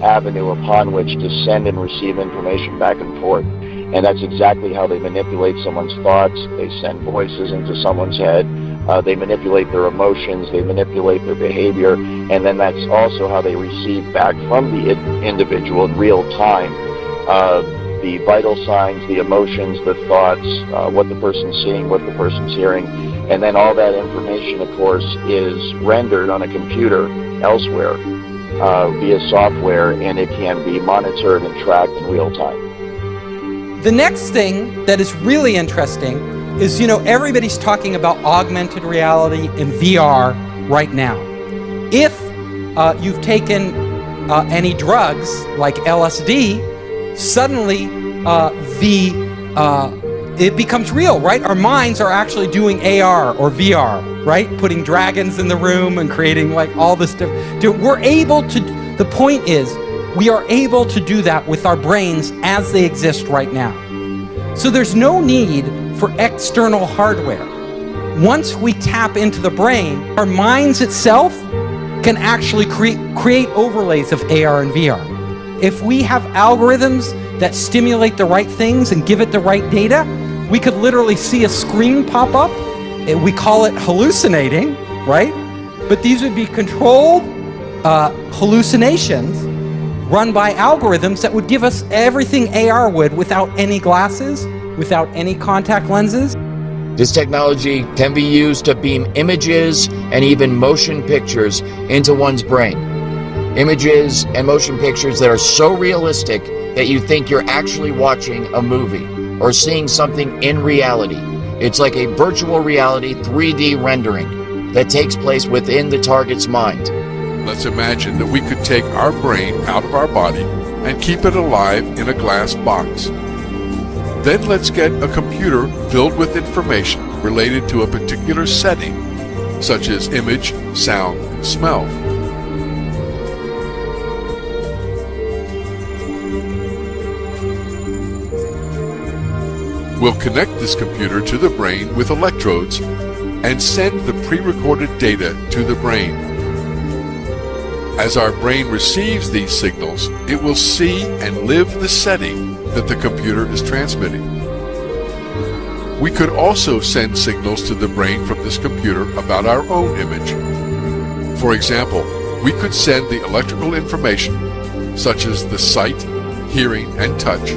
avenue upon which to send and receive information back and forth. And that's exactly how they manipulate someone's thoughts. They send voices into someone's head. They manipulate their emotions. They manipulate their behavior. And then that's also how they receive back from the individual in real time the vital signs, the emotions, the thoughts, what the person's seeing, what the person's hearing. And then all that information, of course, is rendered on a computer elsewhere via software, and it can be monitored and tracked in real time. The next thing that is really interesting is, everybody's talking about augmented reality and VR right now. If you've taken any drugs like LSD, suddenly it becomes real, right? Our minds are actually doing AR or VR, right? Putting dragons in the room and creating like all this stuff. We're able to, the point is, we are able to do that with our brains as they exist right now. So there's no need for external hardware. Once we tap into the brain, our minds itself can actually create overlays of AR and VR. If we have algorithms that stimulate the right things and give it the right data, we could literally see a screen pop up. We call it hallucinating, right? But these would be controlled hallucinations run by algorithms that would give us everything AR would without any glasses, without any contact lenses. This technology can be used to beam images and even motion pictures into one's brain. Images and motion pictures that are so realistic that you think you're actually watching a movie or seeing something in reality. It's like a virtual reality 3D rendering that takes place within the target's mind. Let's imagine that we could take our brain out of our body and keep it alive in a glass box. Then let's get a computer filled with information related to a particular setting, such as image, sound, and smell. We'll connect this computer to the brain with electrodes and send the pre-recorded data to the brain. As our brain receives these signals, it will see and live the setting that the computer is transmitting. We could also send signals to the brain from this computer about our own image. For example, we could send the electrical information, such as the sight, hearing, and touch,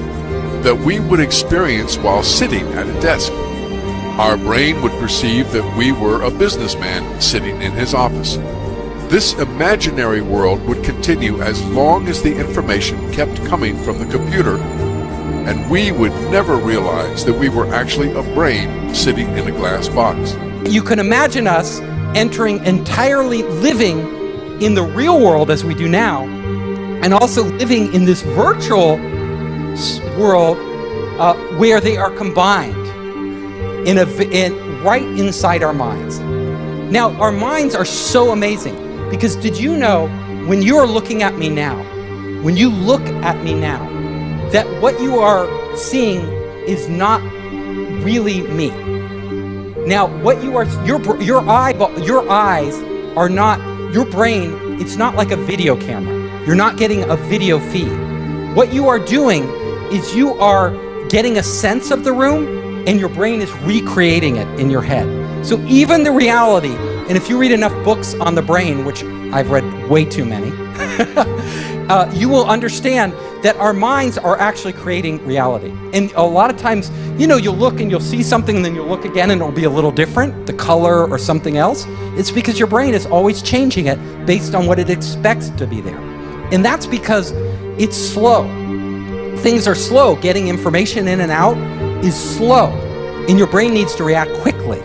that we would experience while sitting at a desk. Our brain would perceive that we were a businessman sitting in his office. This imaginary world would continue as long as the information kept coming from the computer, and we would never realize that we were actually a brain sitting in a glass box. You can imagine us entering entirely living in the real world as we do now, and also living in this virtual world where they are combined right inside our minds. Now, our minds are so amazing, because did you know, when you are looking at me now, when you look at me now, that what you are seeing is not really me. Now, what you are, your eyes are not, your brain, it's not like a video camera. You're not getting a video feed. What you are doing is you are getting a sense of the room, and your brain is recreating it in your head. So even the reality, and if you read enough books on the brain, which I've read way too many, you will understand that our minds are actually creating reality. And a lot of times, you know, you'll look and you'll see something, and then you'll look again and it'll be a little different, the color or something else. It's because your brain is always changing it based on what it expects to be there. And that's because it's slow. Things are slow. Getting information in and out is slow, and your brain needs to react quickly.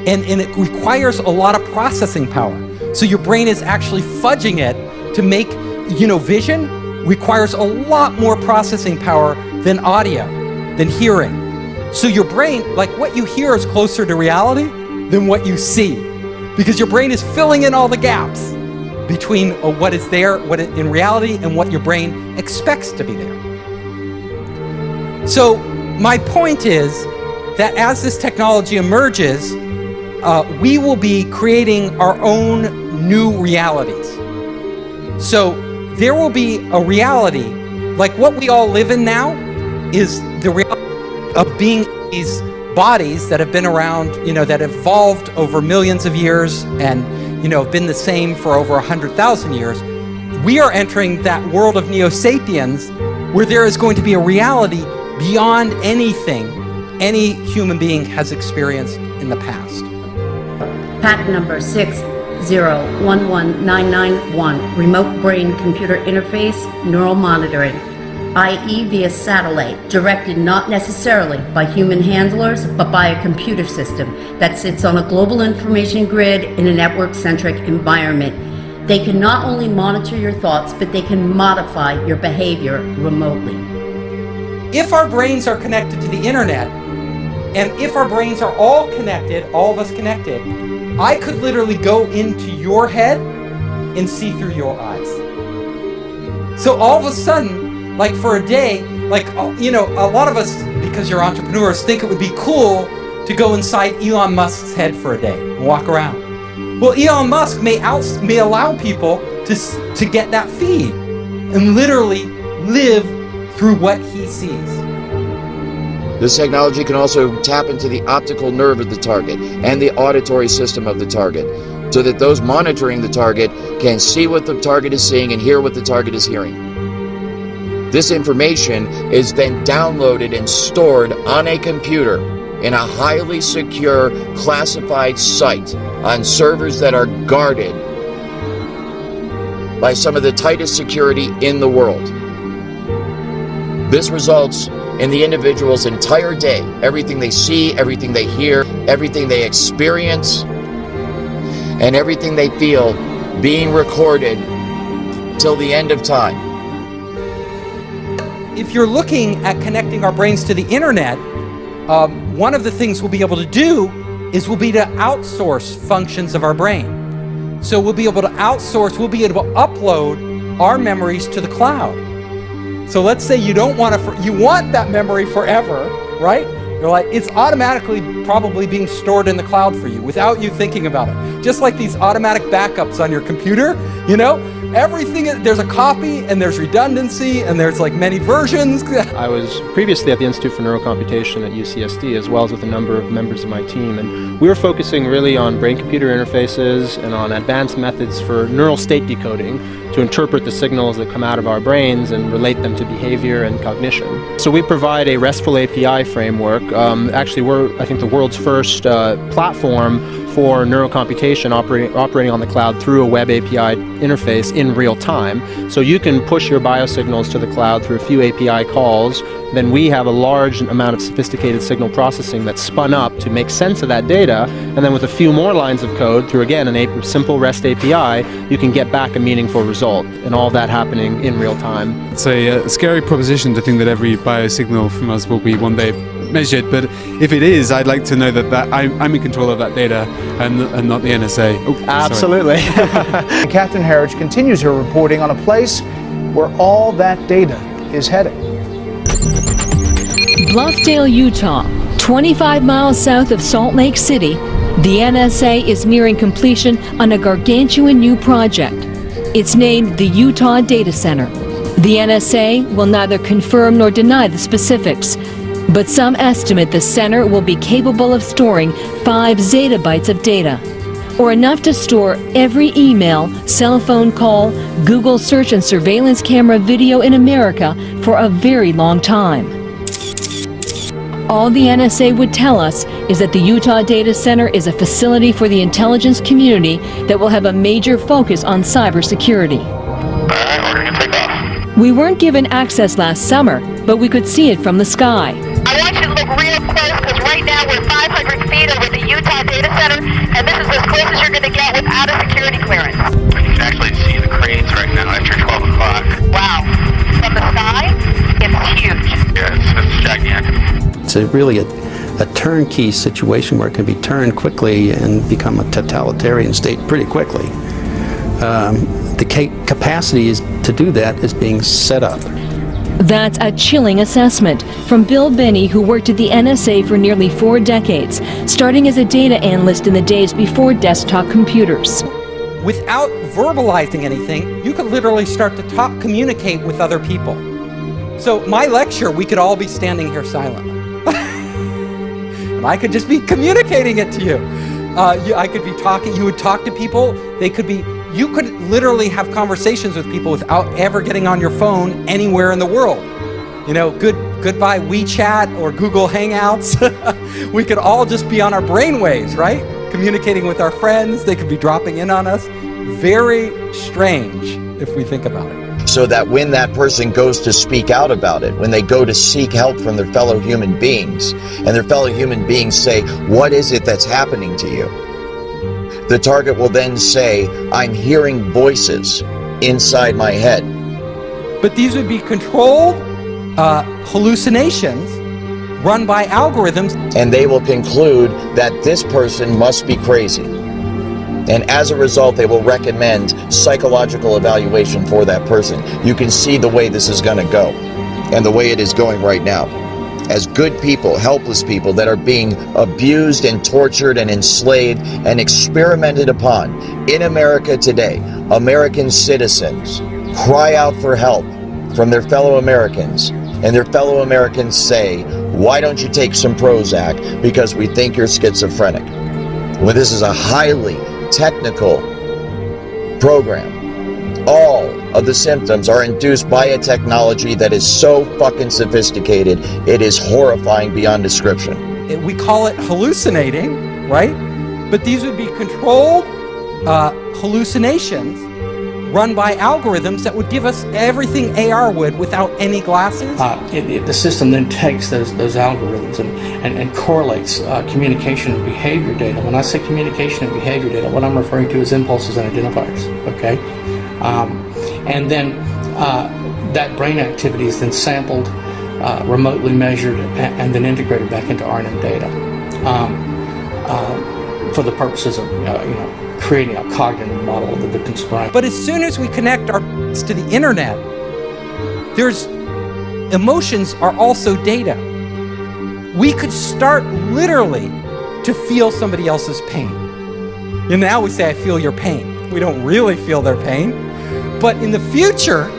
And it requires a lot of processing power. So your brain is actually fudging it to make, you know, vision requires a lot more processing power than audio, than hearing. So your brain, like what you hear is closer to reality than what you see, because your brain is filling in all the gaps between what is there, in reality, and what your brain expects to be there. So my point is that as this technology emerges, we will be creating our own new realities. So there will be a reality, like what we all live in now is the reality of being these bodies that have been around, you know, that evolved over millions of years and, you know, have been the same for over 100,000 years. We are entering that world of Neo-Sapiens where there is going to be a reality beyond anything any human being has experienced in the past. Patent number 6011991, remote brain computer interface neural monitoring, i.e. via satellite, directed not necessarily by human handlers, but by a computer system that sits on a global information grid in a network-centric environment. They can not only monitor your thoughts, but they can modify your behavior remotely. If our brains are connected to the internet, and if our brains are all connected, all of us connected, I could literally go into your head and see through your eyes. So all of a sudden, like for a day, like, you know, a lot of us, because you're entrepreneurs, think it would be cool to go inside Elon Musk's head for a day and walk around. Well, Elon Musk may allow people to get that feed and literally live through what he sees. This technology can also tap into the optical nerve of the target and the auditory system of the target, so that those monitoring the target can see what the target is seeing and hear what the target is hearing. This information is then downloaded and stored on a computer in a highly secure, classified site on servers that are guarded by some of the tightest security in the world. This results in the individual's entire day, everything they see, everything they hear, everything they experience, and everything they feel being recorded till the end of time. If you're looking at connecting our brains to the internet, one of the things we'll be able to do is we'll be to outsource functions of our brain. So we'll be able to outsource, we'll be able to upload our memories to the cloud. So let's say you don't want to, you want that memory forever, right? You're like, it's automatically probably being stored in the cloud for you without you thinking about it. Just like these automatic backups on your computer, you know? Everything, there's a copy and there's redundancy and there's like many versions. I was previously at the Institute for Neurocomputation at UCSD, as well as with a number of members of my team, and we were focusing really on brain-computer interfaces and on advanced methods for neural state decoding to interpret the signals that come out of our brains and relate them to behavior and cognition. So we provide a RESTful API framework. Actually, we're, I think, the world's first platform for neurocomputation operating on the cloud through a web API interface in real time. So you can push your biosignals to the cloud through a few API calls. Then we have a large amount of sophisticated signal processing that's spun up to make sense of that data. And then with a few more lines of code through, again, a simple REST API, you can get back a meaningful result. And all that happening in real time. It's a scary proposition to think that every biosignal from us will be one day measured, but if it is, I'd like to know that I'm in control of that data and not the NSA. Oh, absolutely. Catherine Herridge continues her reporting on a place where all that data is headed. Bluffdale, Utah, 25 miles south of Salt Lake City, the NSA is nearing completion on a gargantuan new project. It's named the Utah Data Center. The NSA will neither confirm nor deny the specifics, but some estimate the center will be capable of storing 5 zettabytes of data, or enough to store every email, cell phone call, Google search and surveillance camera video in America for a very long time. All the NSA would tell us is that the Utah Data Center is a facility for the intelligence community that will have a major focus on cybersecurity. We weren't given access last summer, but we could see it from the sky. I want you to look real close because right now we're 500 feet over the Utah Data Center, and this is as close as you're going to get without a security clearance. You can actually see the cranes right now after 12 o'clock. Wow. From the sky, it's huge. Yeah, it's gigantic. It's really a turnkey situation where it can be turned quickly and become a totalitarian state pretty quickly. The capacity to do that is being set up. That's a chilling assessment from Bill Binney, who worked at the NSA for nearly 4 decades, starting as a data analyst in the days before desktop computers. Without verbalizing anything, you could literally start to communicate with other people. So my lecture, we could all be standing here silently. And I could just be communicating it to you. I could be talking, you would talk to people, you could literally have conversations with people without ever getting on your phone anywhere in the world. You know, goodbye WeChat or Google Hangouts. We could all just be on our brainwaves, right? Communicating with our friends, they could be dropping in on us. Very strange if we think about it. So that when that person goes to speak out about it, when they go to seek help from their fellow human beings, and their fellow human beings say, what is it that's happening to you? The target will then say, I'm hearing voices inside my head. But these would be controlled hallucinations run by algorithms. And they will conclude that this person must be crazy. And as a result, they will recommend psychological evaluation for that person. You can see the way this is going to go, and the way it is going right now. As good people, helpless people that are being abused and tortured and enslaved and experimented upon in America today, American citizens cry out for help from their fellow Americans, and their fellow Americans say, why don't you take some Prozac because we think you're schizophrenic. Well, this is a highly technical program. All of the symptoms are induced by a technology that is so fucking sophisticated, it is horrifying beyond description. We call it hallucinating, right? But these would be controlled hallucinations run by algorithms that would give us everything AR would without any glasses? The system then takes those algorithms and correlates communication and behavior data. When I say communication and behavior data, what I'm referring to is impulses and identifiers, okay? And then that brain activity is then sampled, remotely measured, and then integrated back into RNN data for the purposes of creating a cognitive model of the victim's brain. But as soon as we connect our to the internet, there's emotions are also data. We could start literally to feel somebody else's pain. And now we say, I feel your pain. We don't really feel their pain. But in the future,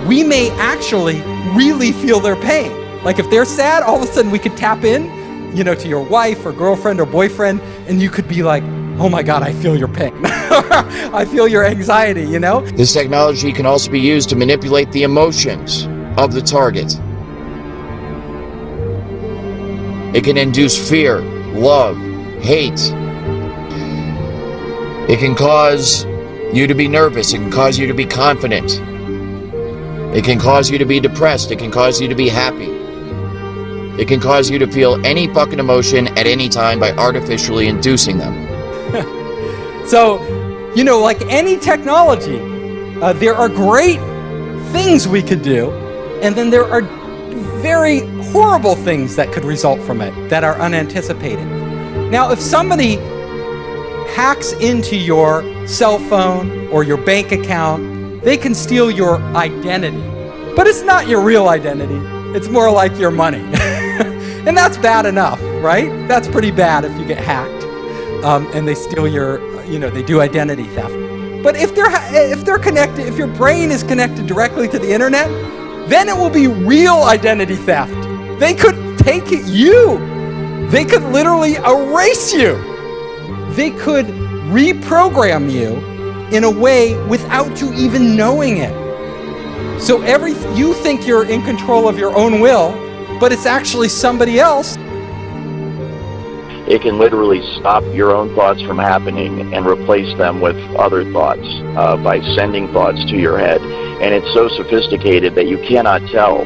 we may actually really feel their pain. Like if they're sad, all of a sudden we could tap in, to your wife or girlfriend or boyfriend, and you could be like, oh my God, I feel your pain. I feel your anxiety, This technology can also be used to manipulate the emotions of the target. It can induce fear, love, hate. It can cause you to be nervous. It can cause you to be confident. It can cause you to be depressed. It can cause you to be happy. It can cause you to feel any fucking emotion at any time by artificially inducing them. So, like any technology, there are great things we could do, and then there are very horrible things that could result from it that are unanticipated. Now, if somebody hacks into your cell phone or your bank account, they can steal your identity. But it's not your real identity. It's more like your money. And that's bad enough, right? That's pretty bad if you get hacked and they steal your, they do identity theft. But if they're connected, if your brain is connected directly to the internet, then it will be real identity theft. They could take you. They could literally erase you. They could reprogram you in a way without you even knowing it. So you think you're in control of your own will, but it's actually somebody else. It can literally stop your own thoughts from happening and replace them with other thoughts by sending thoughts to your head. And it's so sophisticated that you cannot tell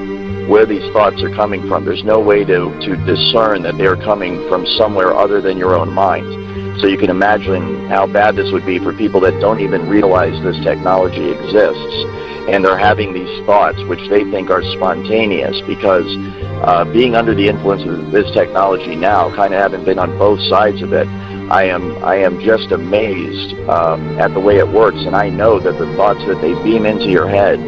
where these thoughts are coming from. There's no way to discern that they're coming from somewhere other than your own mind. So you can imagine how bad this would be for people that don't even realize this technology exists. And they're having these thoughts, which they think are spontaneous, because being under the influence of this technology now, kind of having been on both sides of it, I am just amazed at the way it works. And I know that the thoughts that they beam into your head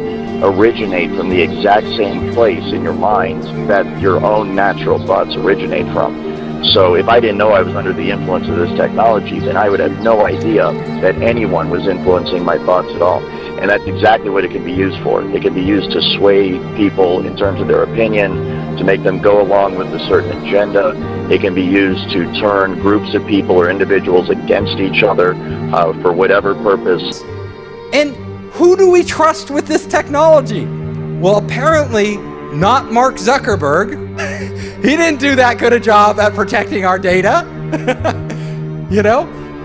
originate from the exact same place in your mind that your own natural thoughts originate from. So if I didn't know I was under the influence of this technology, then I would have no idea that anyone was influencing my thoughts at all. And that's exactly what it can be used for. It can be used to sway people in terms of their opinion, to make them go along with a certain agenda. It can be used to turn groups of people or individuals against each other for whatever purpose. And who do we trust with this technology? Well, apparently not Mark Zuckerberg. He didn't do that good a job at protecting our data.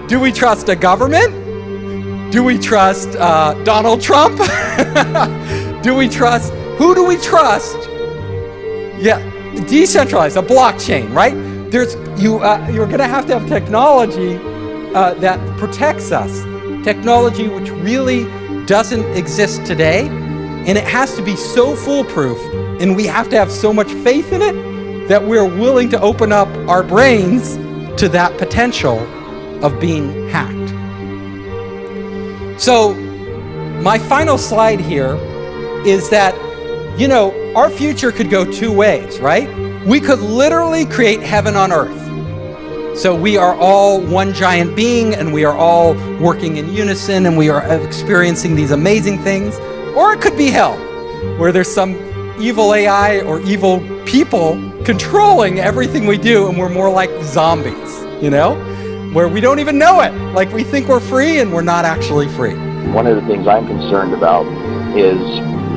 Do we trust a government? Do we trust Donald Trump? Who do we trust? Yeah, decentralized, a blockchain, right? You're going to have technology that protects us. Technology which really doesn't exist today, and it has to be so foolproof, and we have to have so much faith in it that we're willing to open up our brains to that potential of being hacked. So my final slide here is that, our future could go two ways, right? We could literally create heaven on earth. So we are all one giant being, and we are all working in unison, and we are experiencing these amazing things. Or it could be hell, where there's some evil AI or evil people controlling everything we do, and we're more like zombies, where we don't even know it. Like we think we're free, and we're not actually free. One of the things I'm concerned about is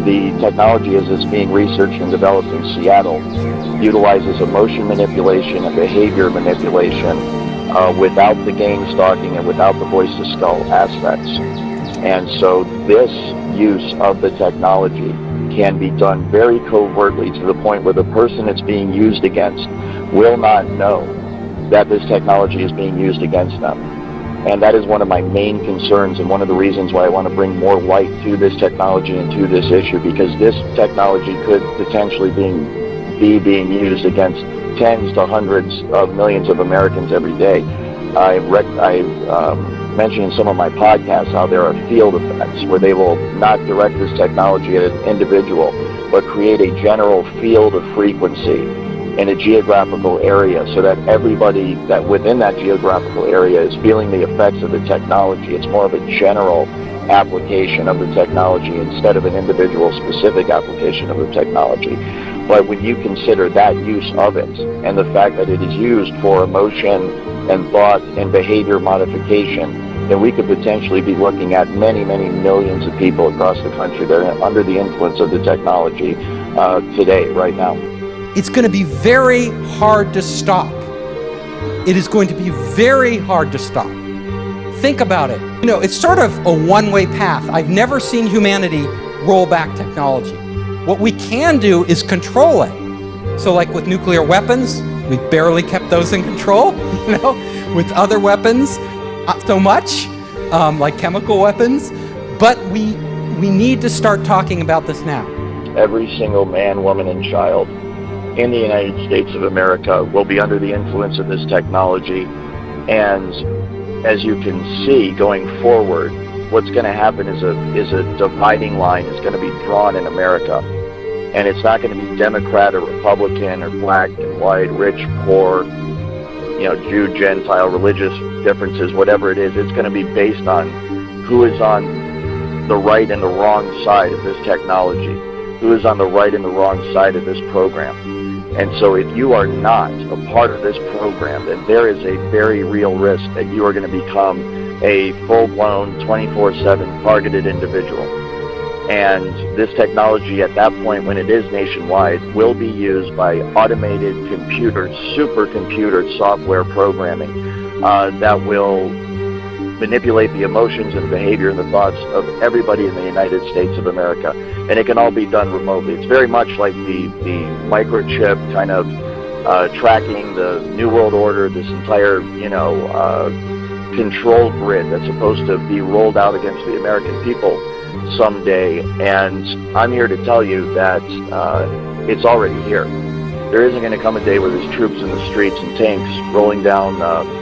the technology as it's being researched and developed in Seattle utilizes emotion manipulation and behavior manipulation without the game stalking and without the voice to skull aspects. And so this use of the technology can be done very covertly to the point where the person it's being used against will not know that this technology is being used against them. And that is one of my main concerns and one of the reasons why I want to bring more light to this technology and to this issue, because this technology could potentially be being used against tens to hundreds of millions of Americans every day. I've mentioned in some of my podcasts how there are field effects where they will not direct this technology at an individual, but create a general field of frequency in a geographical area so that everybody that within that geographical area is feeling the effects of the technology. It's more of a general application of the technology instead of an individual specific application of the technology. But when you consider that use of it and the fact that it is used for emotion and thought and behavior modification, then we could potentially be looking at many, many millions of people across the country that are under the influence of the technology today, right now. It's going to be very hard to stop. It is going to be very hard to stop. Think about it. You know, it's sort of a one-way path. I've never seen humanity roll back technology. What we can do is control it. So like with nuclear weapons, we've barely kept those in control, you know? With other weapons, not so much, like chemical weapons. But we need to start talking about this now. Every single man, woman, and child in the United States of America will be under the influence of this technology. And as you can see going forward, what's going to happen is a dividing line is going to be drawn in America. And it's not going to be Democrat or Republican or black and white, rich, poor, you know, Jew, Gentile, religious differences, whatever it is. It's going to be based on who is on the right and the wrong side of this technology, who is on the right and the wrong side of this program. And so if you are not a part of this program, then there is a very real risk that you are going to become a full-blown 24/7 targeted individual. And this technology at that point, when it is nationwide, will be used by automated computers, supercomputer software programming that will manipulate the emotions and behavior and the thoughts of everybody in the United States of America. And it can all be done remotely. It's very much like the microchip kind of tracking the New World Order, this entire, control grid that's supposed to be rolled out against the American people someday. And I'm here to tell you that it's already here. There isn't going to come a day where there's troops in the streets and tanks rolling down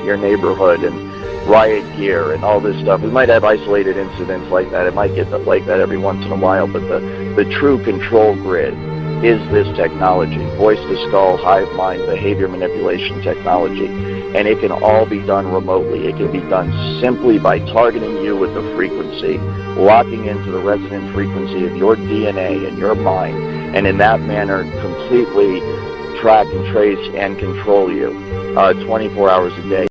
your neighborhood and riot gear and all this stuff. We might have isolated incidents like that. It might get like that every once in a while, but the true control grid is this technology, voice to skull, hive mind, behavior manipulation technology. And it can all be done remotely. It can be done simply by targeting you with the frequency, locking into the resonant frequency of your DNA and your mind, and in that manner completely track and trace and control you 24 hours a day.